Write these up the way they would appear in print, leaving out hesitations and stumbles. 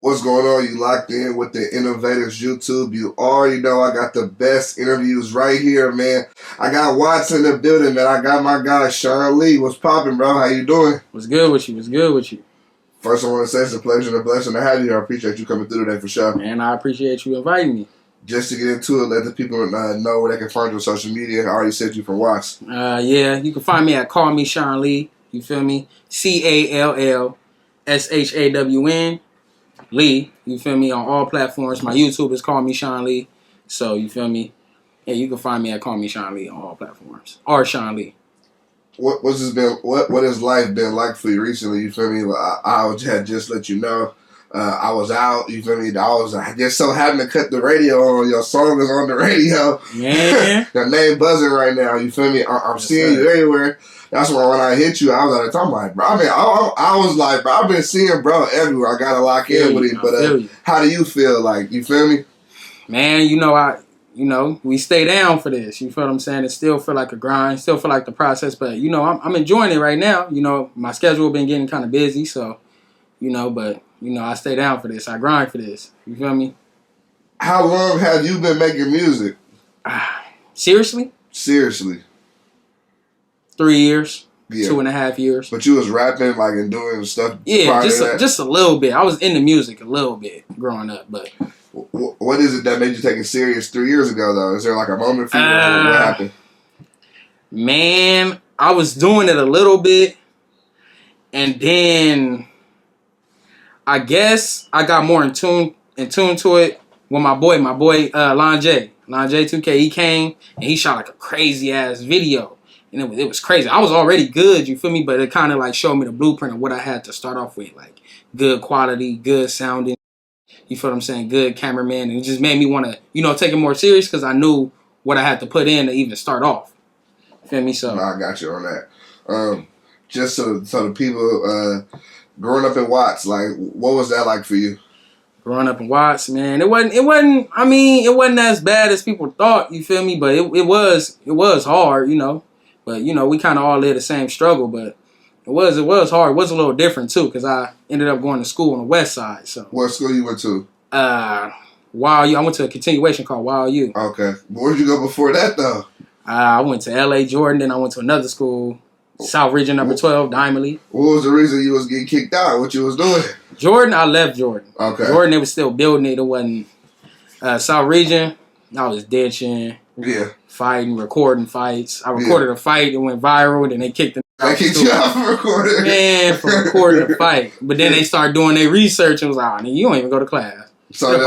What's going on? You locked in with the Innovators YouTube. You already know I got the best interviews right here, man. I got Watts in the building, man. I got my guy, Shawn Lee. What's poppin', bro? How you doing? What's good with you? What's good with you? First, I want to say it's a pleasure and a blessing to have you here. I appreciate you coming through today for sure. Man, I appreciate you inviting me. Just to get into it, let the people know where they can find you on social media. I already said you from Watts. Yeah, you can find me at Call Me Shawn Lee. You feel me? CALLSHAWN Lee. You feel me? On all platforms. My YouTube is Call Me Shawn Lee. So you feel me? Yeah, you can find me at Call Me Shawn Lee on all platforms. Or Shawn Lee. What has life been like for you recently? You feel me? I had just let you know. I was out, you feel me? I just so happened to cut the radio on. Your song is on the radio. Yeah. Your name buzzing right now, you feel me? I'm seeing you everywhere. That's why when I hit you, I was at the time like, bro. I mean, I was like, bro, I've been seeing bro everywhere. I gotta lock in with him. But how do you feel? Like, you feel me? Man, we stay down for this. You feel what I'm saying? It still feel like a grind, still feel like the process, but I'm enjoying it right now. My schedule been getting kind of busy, so but I stay down for this. I grind for this. You feel me? How long have you been making music? Seriously? Seriously. 3 years. Yeah. 2.5 years. But you was rapping like and doing stuff. Yeah, just a little bit. I was into music a little bit growing up, but. What is it that made you take it serious 3 years ago, though? Is there like a moment for you? What happened? Man, I was doing it a little bit, and then I guess I got more in tune to it with my boy Lon J 2K. He came and he shot like a crazy ass video, and it was crazy. I was already good, you feel me? But it kind of like showed me the blueprint of what I had to start off with, like good quality, good sounding. You feel what I'm saying? Good cameraman, and it just made me want to take it more serious because I knew what I had to put in to even start off. You feel me? So no, I got you on that. Just so the people. Growing up in Watts, like, what was that like for you? Growing up in Watts, man, it wasn't as bad as people thought, you feel me? But it was hard, But, we kind of all lived the same struggle, but it was hard. It was a little different, too, because I ended up going to school on the west side, so. What school you went to? Wild U. I went to a continuation called Wild U. Okay. Where'd you go before that, though? I went to L.A. Jordan, then I went to another school, South Region number 12, Diamond Lee. What was the reason you was getting kicked out? What you was doing? Jordan, I left Jordan. Okay. Jordan, they was still building it. It wasn't South Region. I was ditching. Yeah. Fighting, recording fights. I recorded a fight. It went viral. Then they kicked the. They kicked you out for recording. Man, for recording a fight. But then they started doing their research and was like, you don't even go to class. So they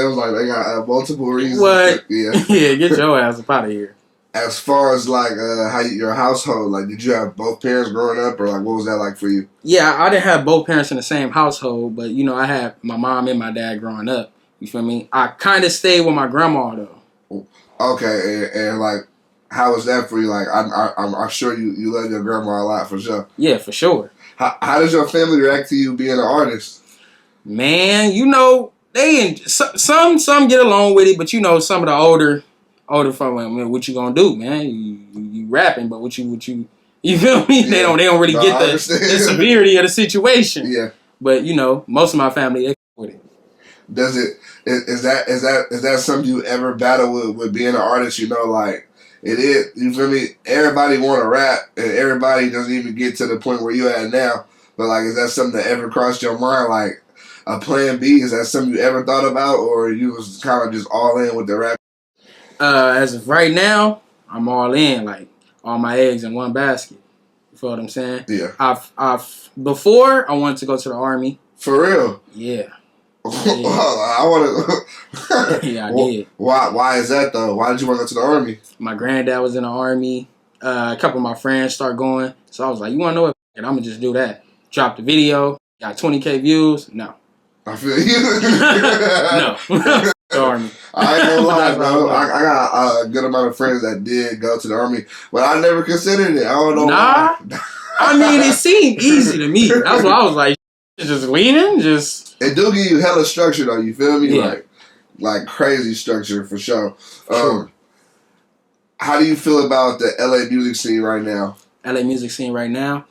was like, they got multiple reasons. What? Yeah. Yeah, get your ass up out of here. As far as like how your household, like, did you have both parents growing up, or like what was that like for you? Yeah, I didn't have both parents in the same household, but I had my mom and my dad growing up. You feel me? I kind of stayed with my grandma though. Okay, and like, how was that for you? Like, I'm sure you love your grandma a lot for sure. Yeah, for sure. How does your family react to you being an artist? Man, some get along with it, but some of the older from, I mean, what you gonna do, man? You rapping, but what you feel me? Yeah. They don't really get the severity of the situation. Yeah. But most of my family with it. Is that something you ever battle with being an artist? Like it is. You feel me? Everybody want to rap, and everybody doesn't even get to the point where you at now. But like, is that something that ever crossed your mind? Like a plan B? Is that something you ever thought about, or you was kind of just all in with the rap? As of right now, I'm all in, like all my eggs in one basket. You feel what I'm saying? Yeah. Before I wanted to go to the Army. For real? Yeah. I want to. Yeah, I did. Why is that though? Why did you want to go to the Army? My granddad was in the Army. A couple of my friends start going, so I was like, "You want to know what? I'm gonna just do that." Dropped the video, got 20K views. No. I feel you. No. The Army. I ain't gonna lie, bro. I got a good amount of friends that did go to the Army, but I never considered it. I don't know why. I mean, it seemed easy to me. That's why I was like, just leaning, just. It do give you hella structure though. You feel me? Yeah. Like crazy structure for sure. How do you feel about the LA music scene right now? LA music scene right now.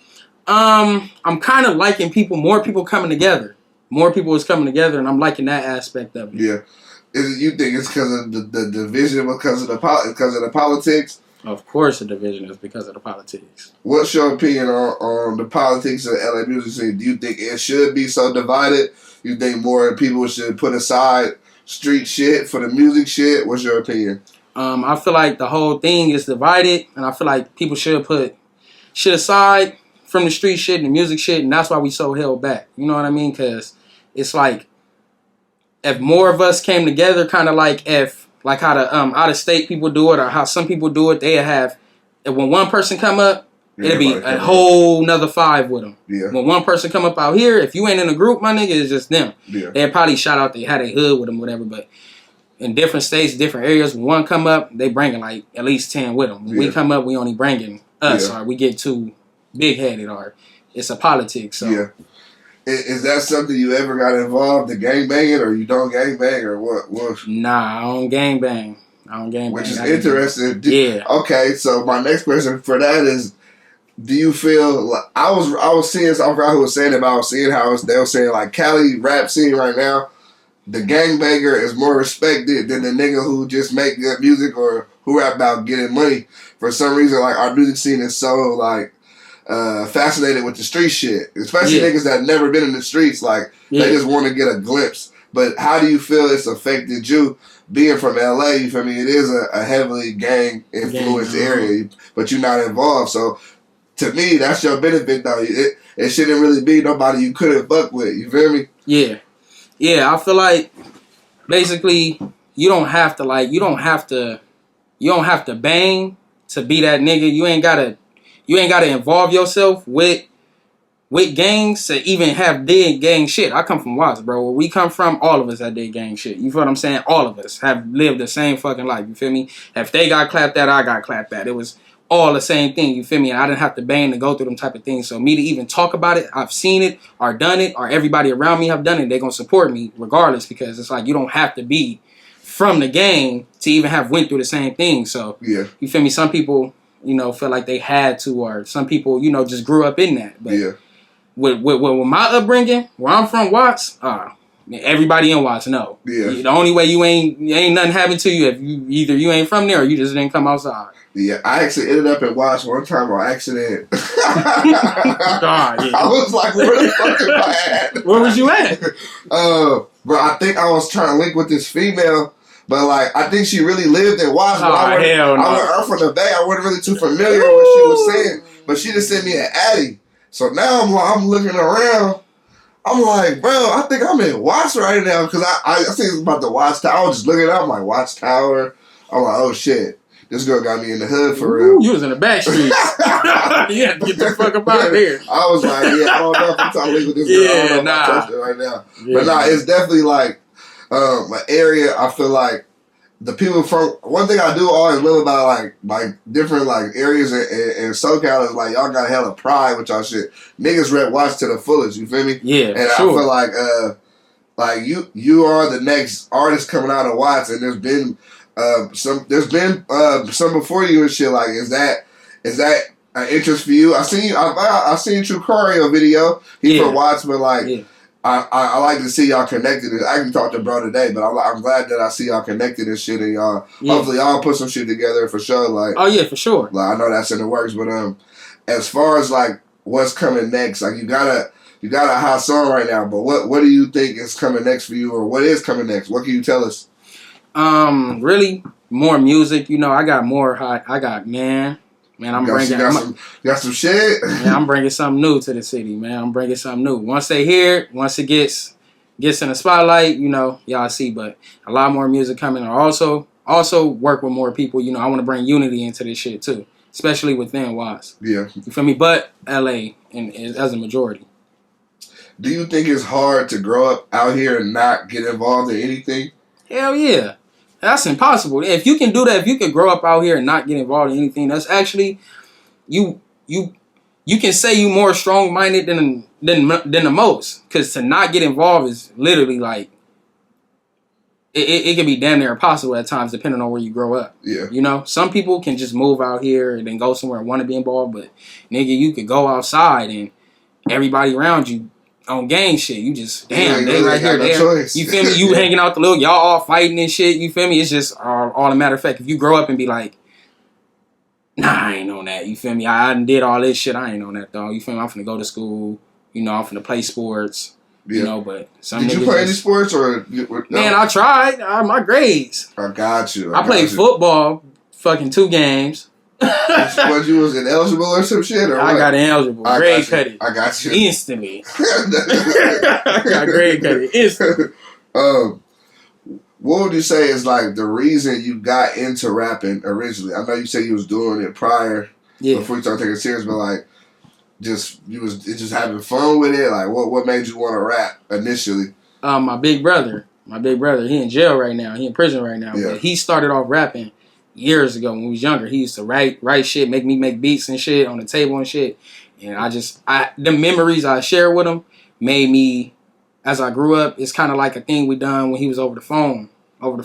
I'm kind of liking more people coming together. more people is coming together, and I'm liking that aspect of it. Yeah. You think it's because of the division, because of the politics? Of course, the division is because of the politics. What's your opinion on the politics of the LA music scene? Do you think it should be so divided? You think more people should put aside street shit for the music shit? What's your opinion? I feel like the whole thing is divided, and I feel like people should put shit aside from the street shit and the music shit, and that's why we so held back. You know what I mean? Because it's like, if more of us came together, kind of like how the out of state people do it, or how some people do it, they have, if when one person come up, it'll be a whole nother 5 with them. Yeah. When one person come up out here, if you ain't in a group, my nigga, it's just them. Yeah. They'd probably shout out they had a hood with them, whatever. But in different states, different areas, when one come up, they bringing like at least 10 with them. When we come up, we only bringing us, or we get too big headed, or it's a politics. So. Yeah. Is that something you ever got involved in gang banging, or you don't gang bang, or what? Nah, I don't gang bang. Which is interesting. Yeah. Okay, so my next question for that is, do you feel like I was seeing, I forgot who was saying it, but I was seeing how they were saying like Cali rap scene right now, the gangbanger is more respected than the nigga who just make good music or who rap about getting money. For some reason, like our music scene is so like fascinated with the street shit, especially niggas that never been in the streets. Like they just want to get a glimpse. But how do you feel it's affected you being from LA? You feel me? It is a heavily gang influenced area, but you're not involved. So to me, that's your benefit though. It shouldn't really be nobody you couldn't fuck with. You feel me? Yeah. Yeah, I feel like basically you don't have to bang to be that nigga. You ain't gotta involve yourself with gangs to even have did gang shit. I come from Watts, bro. Where we come from, all of us that did gang shit. You feel what I'm saying? All of us have lived the same fucking life. You feel me? If they got clapped at, I got clapped at. It was all the same thing. You feel me? And I didn't have to bang to go through them type of things. So me to even talk about it, I've seen it or done it, or everybody around me have done it. They're gonna support me regardless, because it's like you don't have to be from the gang to even have went through the same thing. So you feel me? Some people, feel like they had to, or some people, just grew up in that. But with my upbringing, where I'm from, Watts, everybody in Watts know. Yeah. The only way you ain't nothing happened to you if you ain't from there or you just didn't come outside. Yeah, I actually ended up in Watts one time on accident. God, yeah. I was like, where the fuck am I at? Where was you at? Bro, I think I was trying to link with this female. But, like, I think she really lived in Watts. I'm from the Bay. I wasn't really too familiar with what she was saying. But she just sent me an Addy. So now I'm looking around. I'm like, bro, I think I'm in Watts right now. Because I think it's about the Watts Tower. I was just looking up. I'm like, Watts Tower. I'm like, oh, shit. This girl got me in the hood for real. You was in the back streets. You had to get the fuck up out of here. I was like, I don't know if I'm trying to live with this girl. I don't know if I trust her right now. Yeah, but it's definitely like an area I feel like the people from, one thing I do always love about like different like areas in SoCal is like y'all got hella pride with y'all shit. Niggas rep Watts to the fullest, you feel me? Yeah, and I feel like you are the next artist coming out of Watts, and there's been some before you and shit. Like, is that an interest for you? I seen True Cario video. He from Watts, but like I like to see y'all connected. I can talk to bro today, but I'm glad that I see y'all connected and shit, and y'all hopefully y'all put some shit together for sure. Like, oh yeah, for sure. Like, I know that's in the works, but as far as like what's coming next, like you got a hot song right now, but what do you think is coming next for you, or what is coming next? What can you tell us? Really more music. I got more hot. I got man. I'm bringing got some shit. Man, I'm bringing something new to the city, man. I'm bringing something new. Once they hear it, once it gets in the spotlight, y'all see. But a lot more music coming. I also work with more people. I want to bring unity into this shit too, especially within Watts. Yeah, you feel me? But LA as a majority. Do you think it's hard to grow up out here and not get involved in anything? Hell yeah. That's impossible. If you can do that, if you can grow up out here and not get involved in anything, that's actually you can say you more strong minded than the most. Because to not get involved is literally like it can be damn near impossible at times, depending on where you grow up. Yeah. Some people can just move out here and then go somewhere and want to be involved, but nigga, you could go outside and everybody around you on gang shit. You just Yeah, they right here, no there. choice. You feel me? You hanging out the little, y'all all fighting and shit. You feel me? It's just all a matter of fact. If you grow up and be like, nah, I ain't on that. You feel me? I done did all this shit. I ain't on that, dog. You feel me? I'm finna go to school. You know, I'm finna play sports. Yeah. You know, but some Did niggas you play any just, sports or? man, I tried. My grades. I got you. I played football, fucking 2 games. What, you was ineligible or some shit? Or I what? got ineligible. Grade cut it. I got you. Instantly. I got grade cut it instantly. What would you say is like the reason you got into rapping originally? I know you said you was doing it prior, before you started taking it serious, but like, you was just having fun with it. Like, what made you want to rap initially? My big brother, he in jail right now. He in prison right now. Yeah. But he started off rapping years ago when he was younger. He used to write shit, make me make beats and shit on the table and shit. And the memories I share with him made me, as I grew up, it's kind of like a thing we done when he was over the phone. And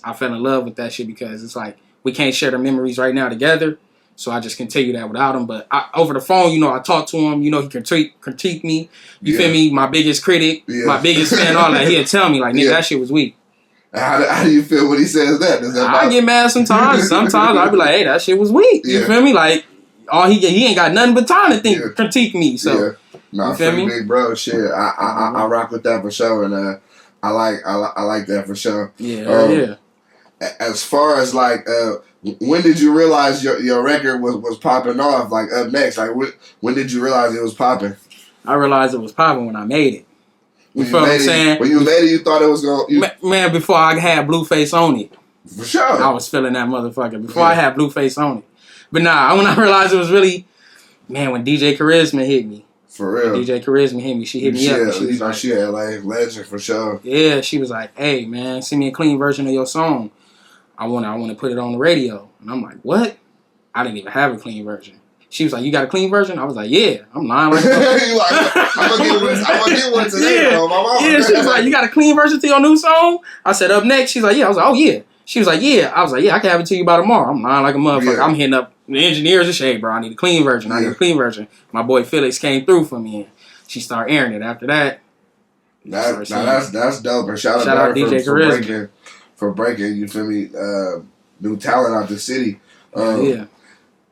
I fell in love with that shit because it's like we can't share the memories right now together. So I just continue that without him. But over the phone, you know, I talk to him. You know, he can critique me. You feel me? My biggest critic, my biggest fan, all that. He'll tell me, like, nigga, that shit was weak. How do you feel when he says that? I get mad sometimes. Sometimes I'll be like, hey, that shit was weak. You feel me? Like, he ain't got nothing but time to critique me. So, you feel me? Big bro, shit. I rock with that for sure, and I like that for sure. Yeah. As far as like, when did you realize your record was popping off? Like Up Next, like when did you realize it was popping? I realized it was popping when I made it. You feel what I'm saying? When you made it, you thought it was going. Man, before I had Blueface on it, for sure, I was feeling that motherfucker before I had Blueface on it. But nah, when I realized it was really, man, when DJ Charisma hit me. For real. DJ Charisma hit me. She hit me up. And she was like, she LA legend for sure. Yeah, she was like, hey man, send me a clean version of your song. I want to put it on the radio. And I'm like, what? I didn't even have a clean version. She was like, you got a clean version? I was like, yeah. I'm lying like that. I'm gonna get one today, bro. My mama. Yeah, she was like, you got a clean version to your new song? I said, Up Next. She's like, yeah. I was like, oh yeah. She was like, yeah. I was like, yeah, I can have it to you by tomorrow. I'm lying like a motherfucker. Yeah. I'm hitting up the engineers and shit, bro, I need a clean version. I need a clean version. My boy Felix came through for me and she started airing it after that. That's dope. And shout out DJ Charisma for breaking, you feel me, new talent out the city.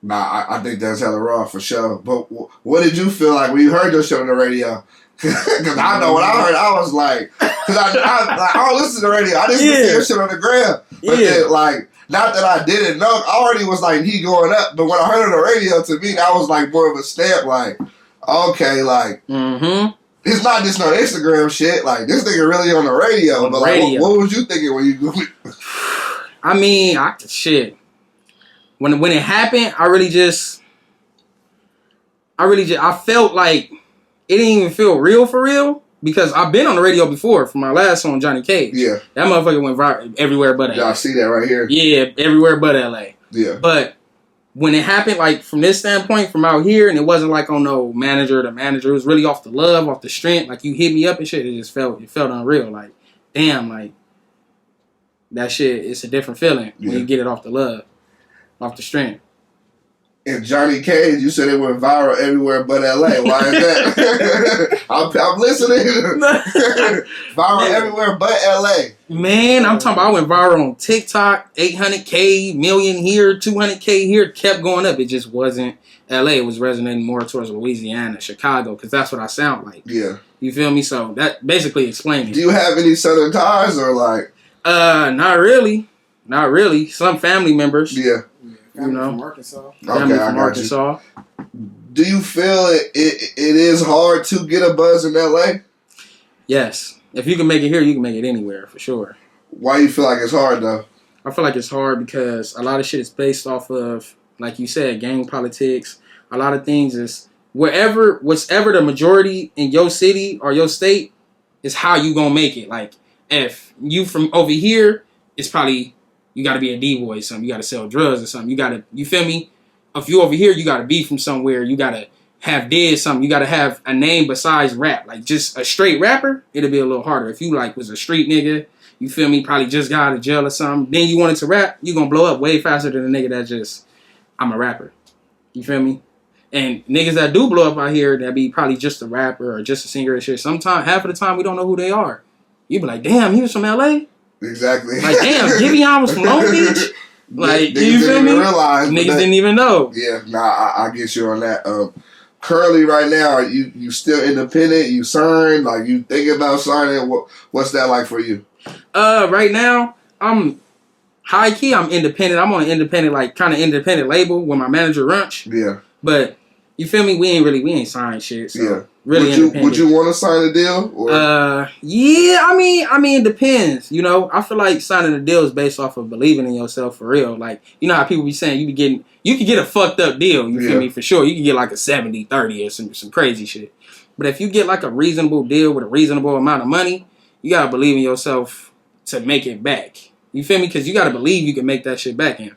Nah, I think that's hella raw for sure. But what did you feel like when you heard your shit on the radio? Because I know when I heard, I was like, because I don't listen to the radio. I didn't listen to your shit on the gram. But then, like, not that I didn't know, I already was like, he going up. But when I heard it on the radio, to me, that was like more of a stamp. Like, okay, like, it's not just no Instagram shit. Like, this nigga really on the radio. On but like, what was you thinking when you? I mean, shit. When it happened, I felt like it didn't even feel real for real because I've been on the radio before for my last song, Johnny Cage. Yeah, that motherfucker went viral everywhere but LA. Y'all see that right here? Yeah, everywhere but LA. Yeah, but when it happened, like from this standpoint, from out here, and it wasn't like on no manager to manager, it was really off the love, off the strength. Like you hit me up and shit, it felt unreal. Like damn, like that shit. It's a different feeling when you get it off the love. Off the strength. And Johnny Cage, you said it went viral everywhere but LA. Why is that? I'm listening. Viral everywhere but LA. Man, I'm talking about I went viral on TikTok, 800K, million here, 200K here, kept going up. It just wasn't LA. It was resonating more towards Louisiana, Chicago, because that's what I sound like. Yeah. You feel me? So that basically explains it. Do you have any Southern ties or like? Not really. Not really. Some family members. Yeah. You know, from Arkansas. Family from Arkansas. Do you feel it is hard to get a buzz in LA? Yes. If you can make it here, you can make it anywhere for sure. Why you feel like it's hard though? I feel like it's hard because a lot of shit is based off of, like you said, gang politics. A lot of things is whatever the majority in your city or your state is how you gonna make it. Like if you from over here, it's probably you got to be a D-boy or something. You got to sell drugs or something. You feel me? If you over here, you got to be from somewhere. You got to have did something. You got to have a name besides rap. Like just a straight rapper, it'll be a little harder. If you like was a street nigga, you feel me? Probably just got out of jail or something. Then you wanted to rap, you going to blow up way faster than a nigga that just, I'm a rapper. You feel me? And niggas that do blow up out here, that be probably just a rapper or just a singer and shit. Sometimes, half of the time, we don't know who they are. You be like, damn, he was from LA? Exactly. Like, damn, Giveon was from Long Beach? Like, niggas you feel me? Realize, niggas didn't even know. Yeah, I get you on that. Currently, right now, are you still independent? You signed? Like, you thinking about signing? What's that like for you? Right now, I'm high key. I'm independent. I'm on an independent, like, kind of independent label with my manager, Runch. Yeah. But, you feel me? We ain't signed shit. So yeah. Really independent. Would you want to sign a deal? Or? Yeah. I mean, it depends. You know, I feel like signing a deal is based off of believing in yourself for real. Like, you know how people be saying you can get a fucked up deal. You feel me? For sure. You can get like a 70-30 or some crazy shit. But if you get like a reasonable deal with a reasonable amount of money, you gotta believe in yourself to make it back. You feel me? Because you gotta believe you can make that shit back in.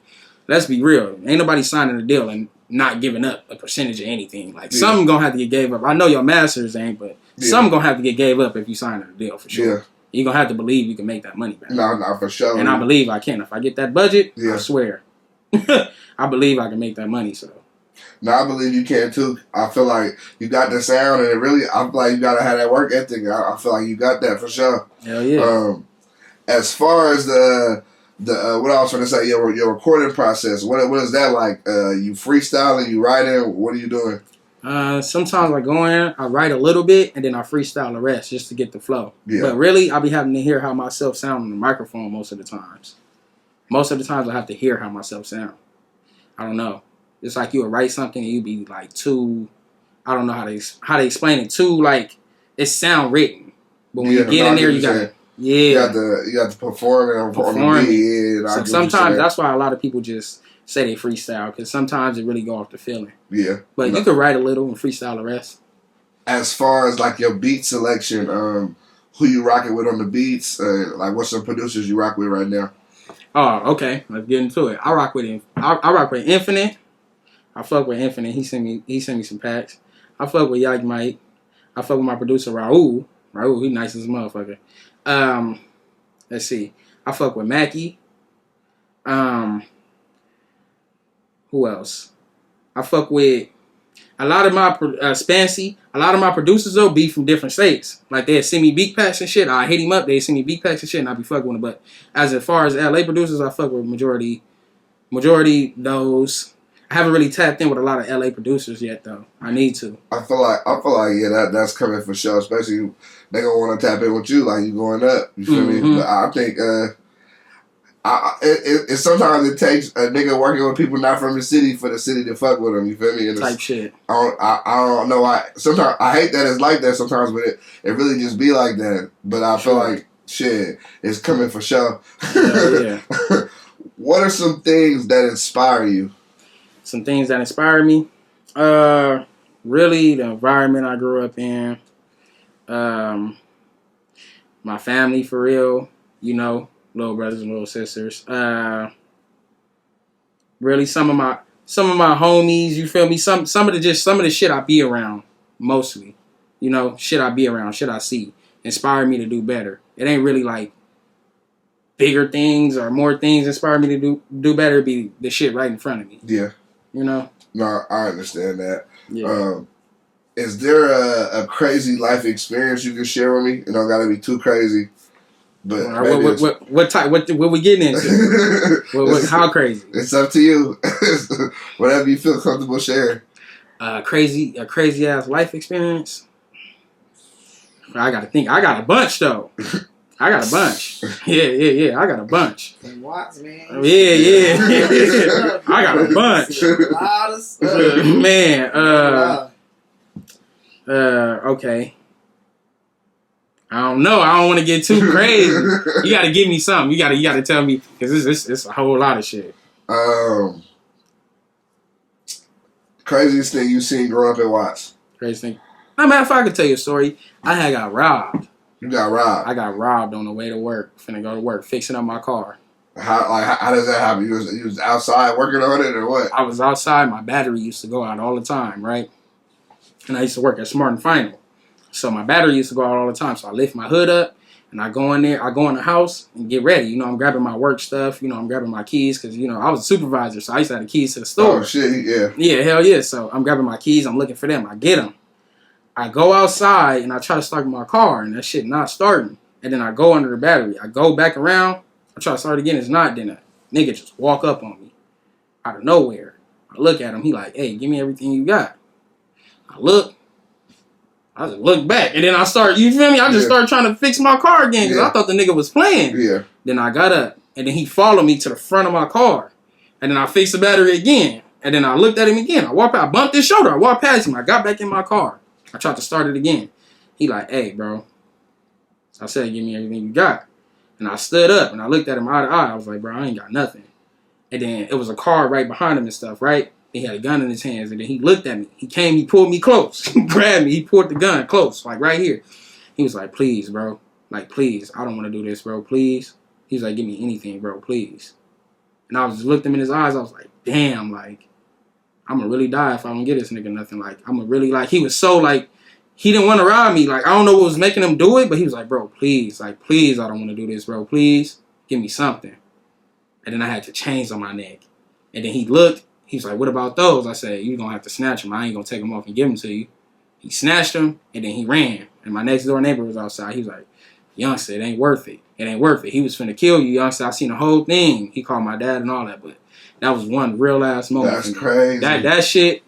Let's be real. Ain't nobody signing a deal and not giving up a percentage of anything. Like, something gonna have to get gave up. I know your masters ain't, but something gonna have to get gave up if you sign a deal, for sure. Yeah. You're gonna have to believe you can make that money back. No, for sure. And I believe I can. If I get that budget, I swear. I believe I can make that money, so. No, I believe you can, too. I feel like you got the sound, and I feel like you gotta have that work ethic. I feel like you got that, for sure. Hell yeah. As far as the what I was trying to say, your recording process, what is that like? You freestyling, you writing, what are you doing? Sometimes I go in, I write a little bit, and then I freestyle the rest just to get the flow. Yeah. But really, I'll be having to hear how myself sound on the microphone most of the times. Most of the times I have to hear how myself sound. I don't know. It's like you would write something and you be like too, I don't know how to explain it, too like it sound written. But when you get in there, you gotta. Yeah, you got to perform it on the beat. So sometimes that's why a lot of people just say they freestyle, because sometimes it really go off the feeling. Yeah, but you can write a little and freestyle the rest. As far as like your beat selection, who you rocking with on the beats? Like, what's some producers you rock with right now? Oh, okay, let's get into it. I rock with Infinite. I fuck with Infinite. He sent me some packs. I fuck with Yak Mike. I fuck with my producer Raul. He nice as a motherfucker. Let's see. I fuck with Mackie. Who else? I fuck with a lot of my Spancy. A lot of my producers though be from different states. Like they'd send me beat packs and shit. I hit him up. They'd send me beat packs and shit, and I be fucking with them. But as far as LA producers, I fuck with majority those. I haven't really tapped in with a lot of LA producers yet, though. I need to. I feel like that's coming for sure. Especially they gonna want to tap in with you, like you going up. You feel me? But I think it sometimes it takes a nigga working with people not from the city for the city to fuck with them. You feel me? And type shit. I don't know. Sometimes I hate that it's like that sometimes, but it really just be like that. But I feel like shit, it's coming for sure. Yeah. What are some things that inspire you? Some things that inspire me, really the environment I grew up in, my family for real, you know, little brothers and little sisters. Really some of my homies, you feel me? Some of the shit I be around mostly, you know, shit I be around, shit I see, inspire me to do better. It ain't really like bigger things or more things inspire me to do better. It'd be the shit right in front of me. Yeah. You know? No, I understand that. Yeah. Is there a crazy life experience you can share with me? It don't gotta be too crazy. But what type? What we getting into? How crazy? It's up to you. Whatever you feel comfortable sharing. A crazy ass life experience. I gotta think. I got a bunch though. I got a bunch. Yeah. I got a bunch. Watts, man. Yeah. I got a bunch. A lot of stuff. Man, okay. I don't know. I don't want to get too crazy. You got to give me something. You got to tell me, because it's a whole lot of shit. Craziest thing you seen growing up at Watts? Craziest thing. Matter of fact, I could tell you a story. I had got robbed. You got robbed? I got robbed on the way to work. Finna go to work, fixing up my car. How does that happen? You was outside working on it or what? I was outside. My battery used to go out all the time, right? And I used to work at Smart and Final. So my battery used to go out all the time. So I lift my hood up, And I go in there, I go in the house and get ready. You know, I'm grabbing my work stuff. You know, I'm grabbing my keys because, you know, I was a supervisor. So I used to have the keys to the store. Oh, shit, yeah. Yeah, hell yeah. So I'm grabbing my keys. I'm looking for them. I get them. I go outside and I try to start my car and that shit not starting. And then I go under the battery. I go back around. I try to start again. It's not. Then a nigga just walk up on me out of nowhere. I look at him. He like, hey, give me everything you got. I look. I just look back. And then I start, you feel me? I just start trying to fix my car again because I thought the nigga was playing. Yeah. Then I got up. And then he followed me to the front of my car. And then I fixed the battery again. And then I looked at him again. I bumped his shoulder. I walked past him. I got back in my car. I tried to start it again. He like, hey, bro. I said, give me everything you got. And I stood up and I looked at him eye to eye. I was like, bro, I ain't got nothing. And then it was a car right behind him and stuff, right? He had a gun in his hands. And then he looked at me. He came, he pulled me close. He grabbed me. He pulled the gun close, like right here. He was like, please, bro. Like, please. I don't want to do this, bro. Please. He was like, give me anything, bro. Please. And I was just looked him in his eyes. I was like, damn, like, I'm going to really die if I don't get this nigga nothing. Like, I'm going to really, like, he was so, like, he didn't want to rob me. Like, I don't know what was making him do it, but he was like, bro, please. Like, please, I don't want to do this, bro. Please, give me something. And then I had the chains on my neck. And then he looked. He was like, what about those? I said, you're going to have to snatch them. I ain't going to take them off and give them to you. He snatched them, and then he ran. And my next door neighbor was outside. He was like, youngster, it ain't worth it. It ain't worth it. He was finna kill you, youngster. I seen the whole thing. He called my dad and all that, but that was one real ass moment. That's crazy. That shit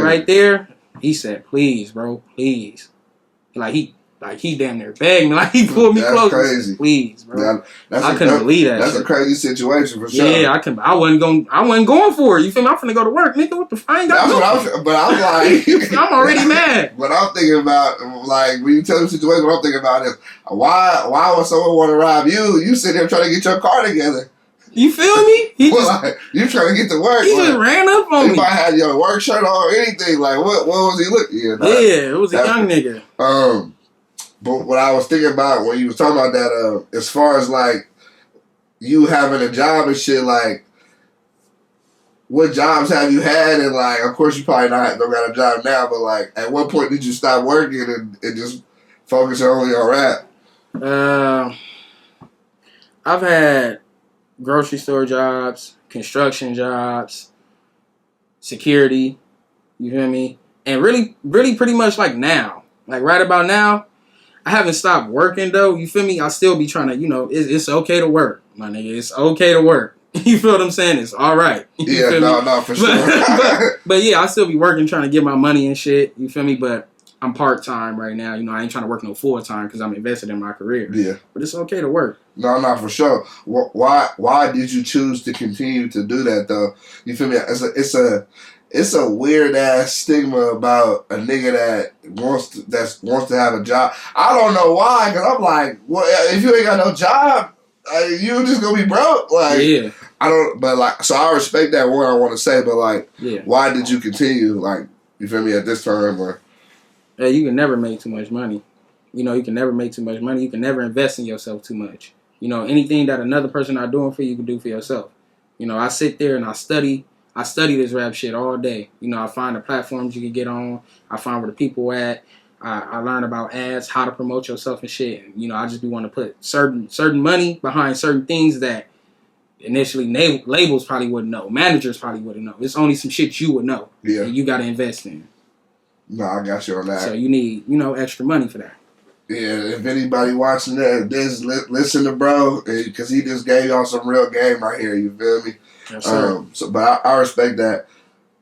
right there. He said, please, bro, please. Like he damn near begged me. Like he pulled me close. That's crazy. Please, bro. I couldn't believe that. That's a crazy situation for sure. Yeah, I wasn't going for it. You feel me? I'm finna go to work, nigga. What the I ain't got nothing. But I'm like, I'm already mad. What I'm thinking about, like when you tell me the situation, what I'm thinking about is why would someone want to rob you? You sit there trying to get your car together. You feel me? He you trying to get to work. He just ran up on me. He might have your work shirt on or anything. Like what was he looking? Yeah, it was a young nigga. But what I was thinking about when you was talking about that, as far as like you having a job and shit, like what jobs have you had? And like, of course, you probably don't got a job now, but like, at what point did you stop working and just focus only on rap? I've had grocery store jobs, construction jobs, security. You feel me? And really, really, pretty much like now, like right about now. I haven't stopped working though. You feel me? I still be trying to, you know, it's okay to work, my nigga. It's okay to work. You feel what I'm saying? It's all right. Yeah, no, for sure. But yeah, I still be working, trying to get my money and shit. You feel me? But I'm part time right now. You know, I ain't trying to work no full time because I'm invested in my career. Yeah, but it's okay to work. No, for sure. Why did you choose to continue to do that though? You feel me? It's a weird ass stigma about a nigga that wants to have a job. I don't know why, because I'm like, well, if you ain't got no job, you just gonna be broke. Like, yeah. I don't. But like, so I respect that one. I want to say, but like, yeah. Why did you continue? Like, you feel me at this time? Or you can never make too much money. You know, you can never make too much money. You can never invest in yourself too much. You know, anything that another person not doing for you, you can do for yourself. You know, I sit there and I study this rap shit all day. You know, I find the platforms you can get on. I find where the people at. I learn about ads, how to promote yourself and shit. And, you know, I just be want to put certain money behind certain things that initially labels probably wouldn't know. Managers probably wouldn't know. It's only some shit you would know. Yeah. And you got to invest in. No, I got you on that. So you need, you know, extra money for that. Yeah, if anybody watching this, listen to bro, because he just gave y'all some real game right here. You feel me? Yes, sir. But I respect that.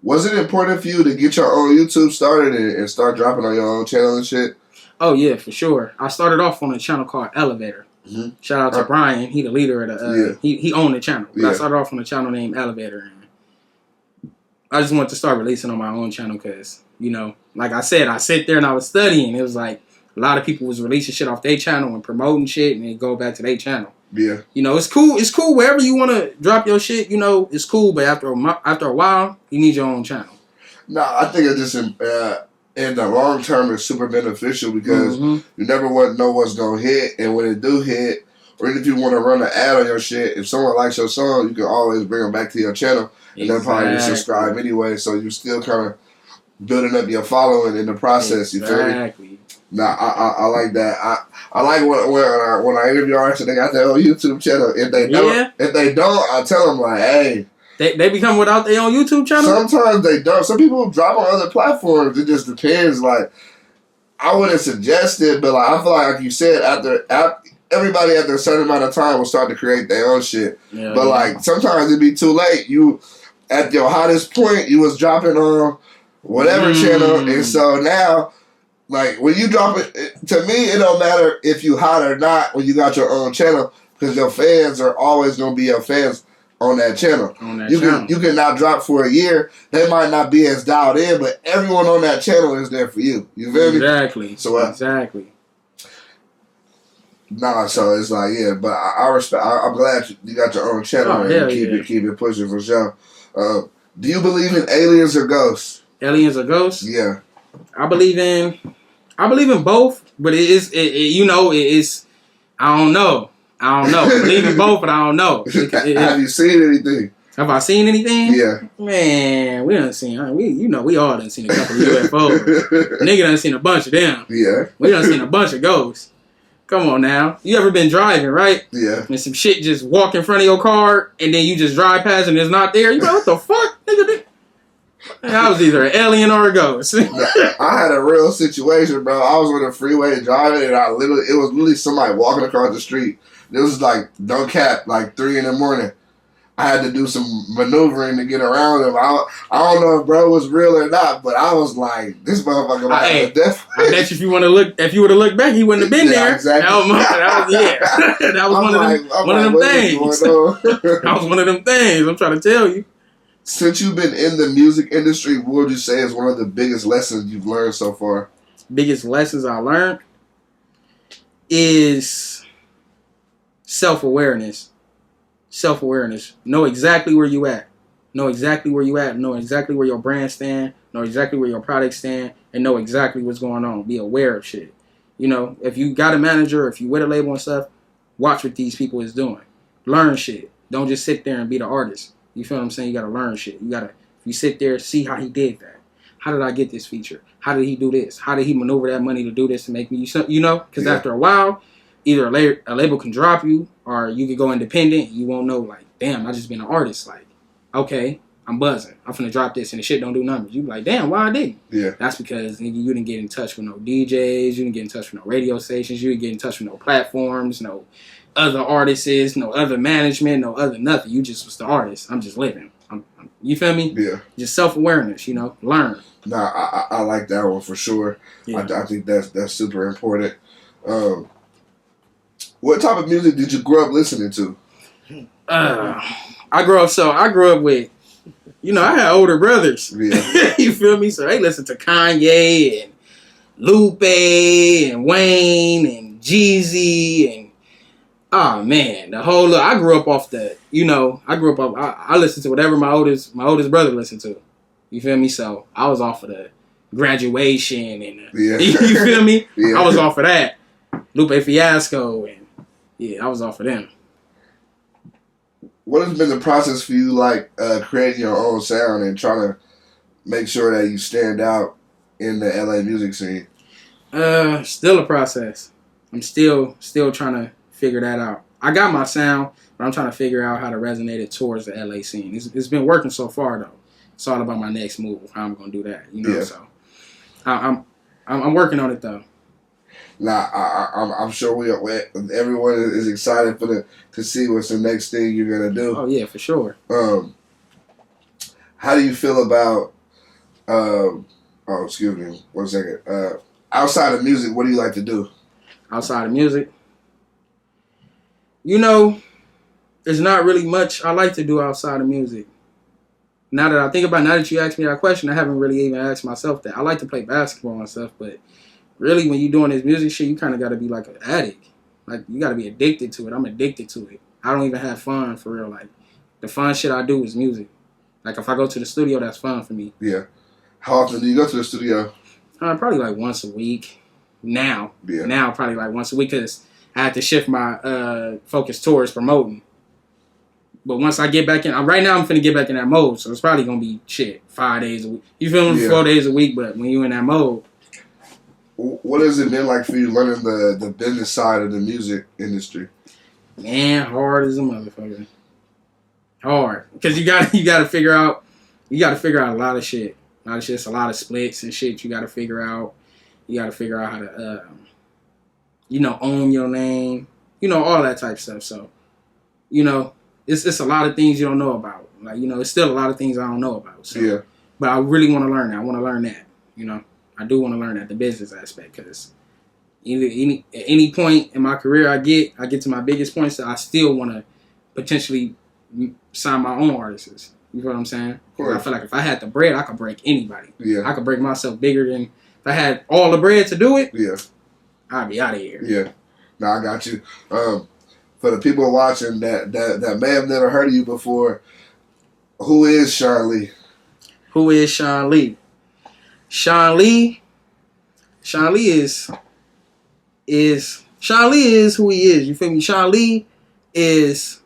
Was it important for you to get your own YouTube started and start dropping on your own channel and shit? Oh yeah, for sure. I started off on a channel called Elevator. Mm-hmm. Shout out to Brian. He the leader of the. He owned the channel. But I started off on a channel named Elevator, and I just wanted to start releasing on my own channel because, you know, like I said, I sit there and I was studying. It was like a lot of people was releasing shit off their channel and promoting shit, and then go back to their channel. Yeah. You know, it's cool. It's cool wherever you want to drop your shit. You know, it's cool. But after a while, you need your own channel. No, I think it just in the long term it's super beneficial because you never know what's gonna hit, and when it do hit, or even if you want to run an ad on your shit, if someone likes your song, you can always bring them back to your channel, and they'll probably just subscribe anyway. So you still kind of building up your following in the process. You feel me? Nah, I like that. I like when I interview artists and they got their own YouTube channel. If they don't, I tell them like, hey. They become without their own YouTube channel? Sometimes they don't. Some people drop on other platforms. It just depends. Like, I wouldn't suggest it, but like I feel like you said, after everybody after a certain amount of time will start to create their own shit. Yeah, but like sometimes it'd be too late. You at your hottest point, you was dropping on whatever channel, and so now. Like, when you drop it, to me, it don't matter if you hot or not when you got your own channel, because your fans are always going to be your fans on that channel. You can not drop for a year. They might not be as dialed in, but everyone on that channel is there for you. You feel me? Exactly. So, exactly. Nah, so it's like, yeah, but I respect, I'm glad you got your own channel and keep it pushing for sure. Do you believe in aliens or ghosts? Aliens or ghosts? Yeah. I believe in both, but it is I don't know. I believe in both, but I don't know. Have you seen anything? Have I seen anything? Yeah. Man, we done seen, we all done seen a couple of UFOs. Nigga done seen a bunch of them. Yeah. We done seen a bunch of ghosts. Come on now. You ever been driving, right? Yeah. And some shit just walk in front of your car, and then you just drive past and it's not there. You go, what the fuck? Nigga, I was either an alien or a ghost. I had a real situation, bro. I was on the freeway driving, and it was literally somebody walking across the street. It was like, don't cap, like 3 a.m. I had to do some maneuvering to get around him. I don't know if bro was real or not, but I was like, this motherfucker might have a death. I bet if you would have looked back, he wouldn't have been there. Exactly. That was one of them things. That was one of them things. I'm trying to tell you. Since you've been in the music industry, what would you say is one of the biggest lessons you've learned so far? Biggest lessons I learned is self-awareness. Self-awareness. Know exactly where you at. Know exactly where you at. Know exactly where your brand stand. Know exactly where your product stand. And know exactly what's going on. Be aware of shit. You know, if you got a manager, if you with a label and stuff, watch what these people is doing. Learn shit. Don't just sit there and be the artist. You feel what I'm saying? You gotta learn shit. If you sit there, see how he did that. How did I get this feature? How did he do this? How did he maneuver that money to do this to make me, you know? Because after a while, either a label can drop you or you could go independent. You won't know, like, damn, I just been an artist. Like, okay, I'm buzzing. I'm finna drop this and the shit don't do numbers. You be like, damn, why I didn't? Yeah. That's because nigga, you didn't get in touch with no DJs. You didn't get in touch with no radio stations. You didn't get in touch with no platforms, no other artists, no other management, no other nothing. You just was the artist. I'm just living. You feel me? Yeah. Just self-awareness, you know, learn. Nah, I like that one for sure. Yeah. I think that's super important. What type of music did you grow up listening to? I grew up with, you know, I had older brothers. Yeah. You feel me? So they listened to Kanye and Lupe and Wayne and Jeezy and oh man, the whole look. I grew up off the, you know, I listened to whatever my oldest brother listened to. You feel me? So I was off of the Graduation and you feel me? Yeah. I was off of that. Lupe Fiasco and yeah, I was off of them. What has been the process for you, like creating your own sound and trying to make sure that you stand out in the LA music scene? Still a process. I'm still trying to figure that out. I got my sound, but I'm trying to figure out how to resonate it towards the LA scene. It's been working so far though. It's all about my next move, how I'm gonna do that. You know, so I'm working on it though. Nah, I'm sure everyone is excited to see what's the next thing you're gonna do. Oh yeah, for sure. How do you feel about? Excuse me, 1 second. Outside of music, what do you like to do? Outside of music, you know, there's not really much I like to do outside of music. Now that I think about it, now that you asked me that question, I haven't really even asked myself that. I like to play basketball and stuff, but really when you're doing this music shit, you kind of got to be like an addict. Like, you got to be addicted to it. I'm addicted to it. I don't even have fun, for real. Like, the fun shit I do is music. Like, if I go to the studio, that's fun for me. Yeah. How often do you go to the studio? Probably like once a week. Now. Yeah. Now, probably like once a week, because I had to shift my focus towards promoting. But once I get back in, right now I'm finna get back in that mode, so it's probably gonna be 5 days a week. You feel me? 4 days a week, but when you in that mode, what has it been like for you learning the business side of the music industry? Man, hard as a motherfucker. Hard, because you gotta figure out a lot of shit. A lot of shit. It's a lot of splits and shit you gotta figure out. You gotta figure out how to, own your name. All that type of stuff. So, it's a lot of things you don't know about. Like, it's still a lot of things I don't know about. So, Yeah. But I really want to learn that. I want to learn that. I do want to learn that, the business aspect, because at any point in my career I get to my biggest points, that I still want to potentially sign my own artists. You know what I'm saying? I feel like if I had the bread, I could break anybody. Yeah. I could break myself bigger than, if I had all the bread to do it. Yeah. I'd be out of here. Yeah. No, I got you. For the people watching that may have never heard of you before, who is Shawn Lee? Who is Shawn Lee? Shawn Lee is who he is. You feel me? Shawn Lee is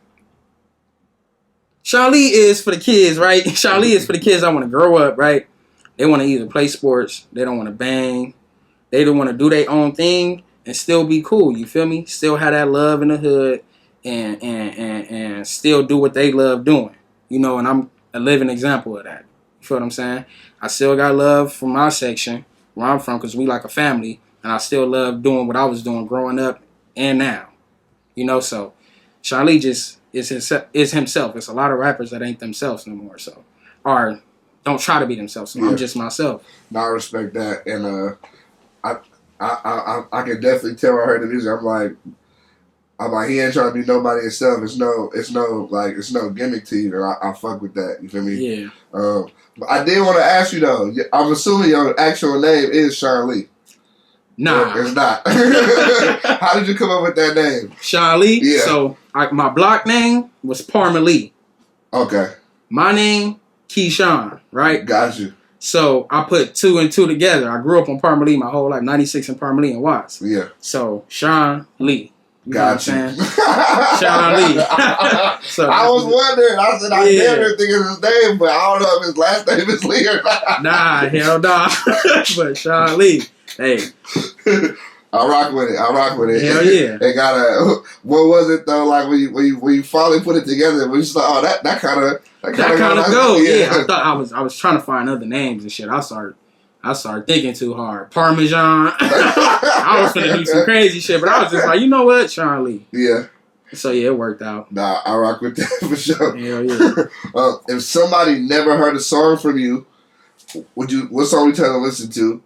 for the kids, right? Shawn Lee is for the kids that want to grow up, right? They want to either play sports, they don't want to bang, they don't want to do their own thing and still be cool. You feel me? Still have that love in the hood and still do what they love doing. And I'm a living example of that. You feel what I'm saying? I still got love from my section where I'm from, because we like a family, and I still love doing what I was doing growing up and now. So Shawn Lee just is himself. It's a lot of rappers that ain't themselves no more, so, or don't try to be themselves. So I'm just myself. No, I respect that, and I can definitely tell when I heard the music. I'm like, he ain't trying to be nobody himself. It's no gimmick to you, and I fuck with that. You feel me? Yeah. But I did want to ask you though. I'm assuming your actual name is Shawn Lee. Nah, it's not. How did you come up with that name? Shawn Lee. Yeah. So my block name was Parma Lee. Okay. My name Keyshawn. Right. Got you. So I put 2 and 2 together. I grew up on Parma Lee my whole life. 96 in Parma Lee and Watts. Yeah. So Shawn Lee. Got you. Shawn Lee. So I was wondering. I said I never think of his name, but I don't know if his last name is Lee or not. Nah, hell nah. But Shawn Lee. Hey. I rock with it. Hell yeah. They got a. What was it though? Like when you finally put it together, we just thought, oh, that kind of go. Yeah. I thought I was trying to find other names and shit. I started thinking too hard. Parmesan. I was finna do some crazy shit, but I was just like, you know what, Shawn Lee. Yeah. So yeah, it worked out. Nah, I rock with that for sure. Hell yeah. If somebody never heard a song from you, what song would you tell them to listen to?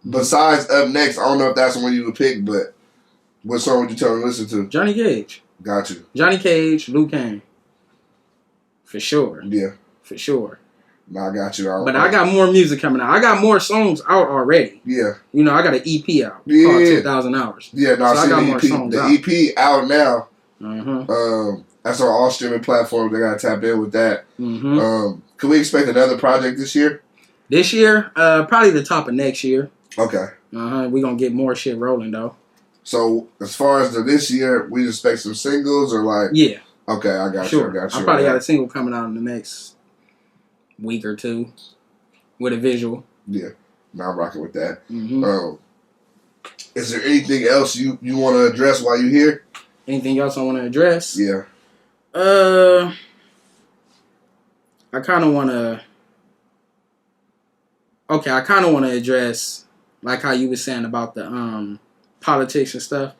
Besides Up Next, I don't know if that's the one you would pick, but what song would you tell them to listen to? Johnny Cage. Got you. Johnny Cage, Luke Kane. For sure. Yeah. For sure. No, I got you. But I got more music coming out. I got more songs out already. Yeah. I got an EP out called 10,000 Hours. Yeah, no, so I got more songs out. The EP out now. Mm-hmm. That's on all streaming platforms. They got to tap in with that. Mm-hmm. Can we expect another project this year? This year? Probably the top of next year. Okay. We're going to get more shit rolling, though. So, as far as this year, we expect some singles or like... Yeah. Okay, I got you. I got you. I probably got a single coming out in the next week or two with a visual. Yeah. Now I'm rocking with that. Mm-hmm. Is there anything else you want to address while you're here? Anything else I want to address? Yeah. I kind of want to... Okay, I kind of want to address, like how you were saying about the politics and stuff.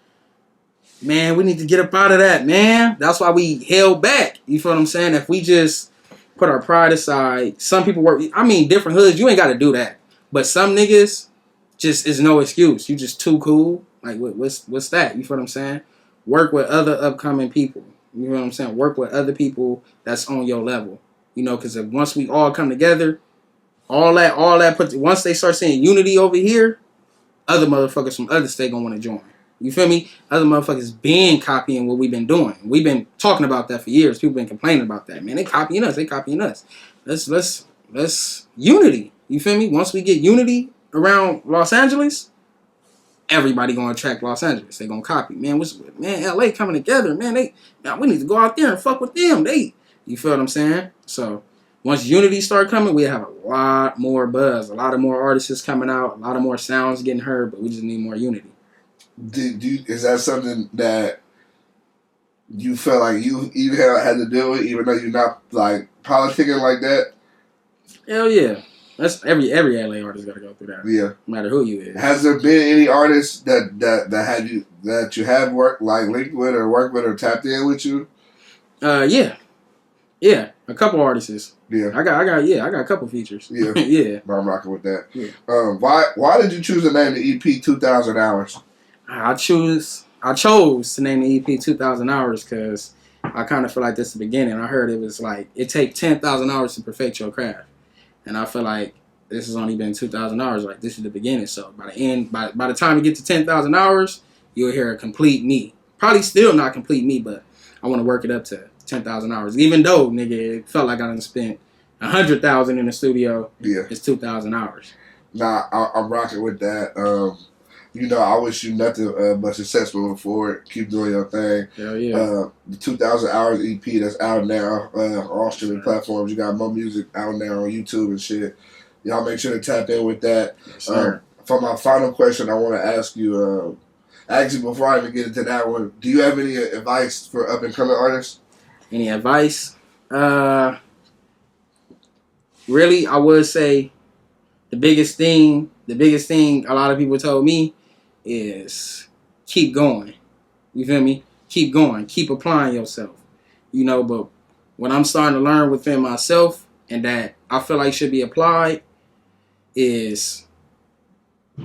Man, we need to get up out of that, man. That's why we held back. You feel what I'm saying? If we just put our pride aside, some people work... I mean, different hoods, you ain't got to do that. But some niggas just is no excuse. You just too cool. Like, what's that? You feel what I'm saying? Work with other upcoming people. You know what I'm saying? Work with other people that's on your level. Because once we all come together... All that once they start seeing unity over here, other motherfuckers from other state gonna want to join. You feel me? Other motherfuckers been copying what we've been doing. We've been talking about that for years. People been complaining about that. Man, they copying us. Let's unity. You feel me? Once we get unity around Los Angeles, everybody gonna attract Los Angeles. They gonna copy. Man, LA coming together. Man, we need to go out there and fuck with them. You feel what I'm saying? So once Unity start coming, we have a lot more buzz, a lot of more artists coming out, a lot of more sounds getting heard, but we just need more Unity. Is that something that you felt like you had to deal with, even though you're not like politicking like that? Hell yeah. That's every LA artist got to go through that. Yeah. No matter who you is. Has there been any artists that you have worked like linked with or worked with or tapped in with you? Yeah. A couple artists. Yeah. I got a couple features. Yeah. Yeah. I'm rocking with that. Yeah. Why did you choose to name the EP 2,000 Hours? I chose to name the EP 2,000 Hours because I kind of feel like this is the beginning. I heard it was like it take 10,000 hours to perfect your craft. And I feel like this has only been 2,000 hours. Like, this is the beginning. So, by the end, by the time you get to 10,000 hours, you'll hear a complete me. Probably still not complete me, but I want to work it up to 10,000 hours. Even though, nigga, it felt like I done spent 100,000 in the studio. Yeah. It's 2,000 hours. Nah, I'm rocking with that. I wish you nothing but success moving forward. Keep doing your thing. Hell yeah. The 2,000 Hours EP that's out now on all streaming platforms. You got more music out now on YouTube and shit. Y'all make sure to tap in with that. Yes, sir. For my final question, I want to ask you, actually, before I even get into that one, do you have any advice for up-and-coming artists? Any advice? Really, I would say the biggest thing a lot of people told me is keep going. You feel me? Keep going. Keep applying yourself. But what I'm starting to learn within myself and that I feel like should be applied is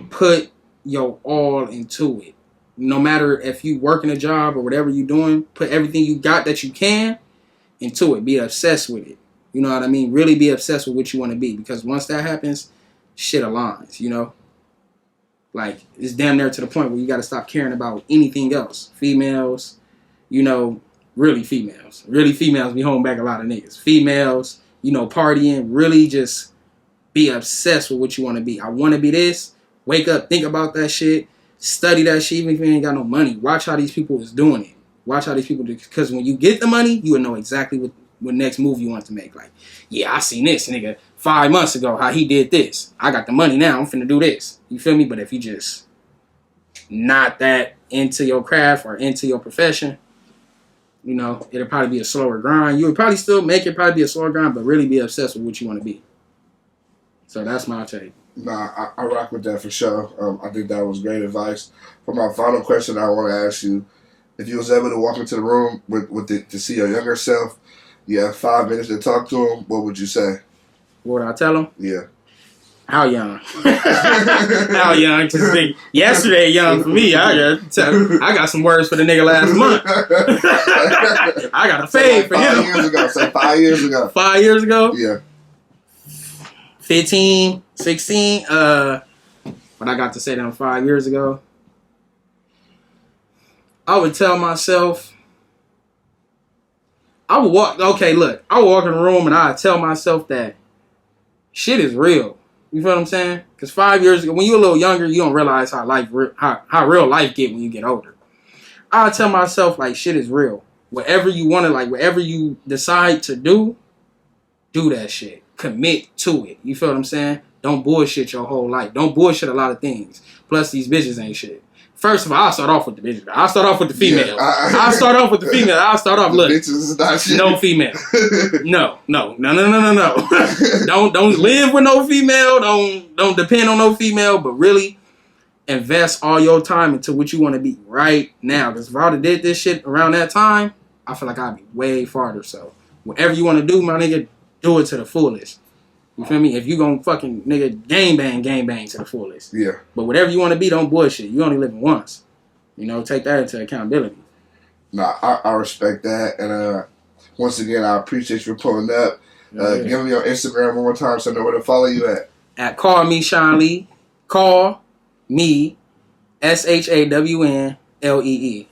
put your all into it. No matter if you working a job or whatever you're doing, put everything you got that you can into it. Be obsessed with it. You know what I mean? Really be obsessed with what you want to be. Because once that happens, shit aligns, Like, it's damn near to the point where you got to stop caring about anything else. Females, really females. Really females be holding back a lot of niggas. Females, partying, really just be obsessed with what you want to be. I want to be this. Wake up, think about that shit. Study that shit, even if you ain't got no money. Watch how these people is doing it. Watch how these people do. Because when you get the money, you will know exactly what next move you want to make. Like, yeah, I seen this nigga 5 months ago, how he did this. I got the money now, I'm finna do this. You feel me? But if you just not that into your craft or into your profession, it'll probably be a slower grind. You would probably still make it, probably be a slower grind, but really be obsessed with what you want to be. So that's my take. Nah, I rock with that for sure. I think that was great advice. For my final question, I want to ask you, if you was able to walk into the room to see your younger self, you have 5 minutes to talk to him, what would you say? What would I tell him? Yeah. How young? How young? Yesterday young for me. I got some words for the nigga last month. I got a fade for him. 5 years ago. Say 5 years ago. 5 years ago? Yeah. 15, 16. What I got to say to him 5 years ago, I would tell myself, I would walk in the room and I'd tell myself that shit is real. You feel what I'm saying? Because 5 years ago, when you're a little younger, you don't realize how real life get when you get older. I tell myself, like, shit is real. Whatever you want to, like, whatever you decide to do that shit. Commit to it. You feel what I'm saying? Don't bullshit your whole life. Don't bullshit a lot of things. Plus, these bitches ain't shit. First of all, I'll start off with the bitches. I'll start off with the female. I'll start off with the female. I'll start off, look, bitches is not shit. No female. No. Don't live with no female. Don't depend on no female. But really, invest all your time into what you want to be right now. Because if I would have did this shit around that time, I feel like I'd be way farther. So, whatever you want to do, my nigga, do it to the fullest. You feel me? If you gon' fucking, nigga, gang bang to the fullest. Yeah. But whatever you want to be, don't bullshit. You only live once. Take that into accountability. Nah, I respect that. And once again, I appreciate you pulling up. Give me your Instagram one more time so I know where to follow you at. At Call Me Shawn Lee. Call me ShawnLee.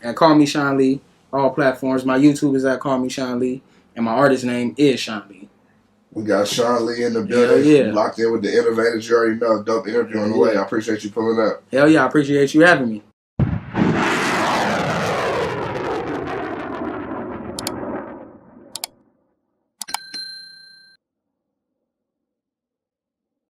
At Call Me Shawn Lee. All platforms. My YouTube is at Call Me Shawn Lee. And my artist name is Shawn Lee. We got Shawn Lee in the building. Yeah. Locked in with the Innovators. You already know. Dope interview on the way. I appreciate you pulling up. Hell yeah, I appreciate you having me.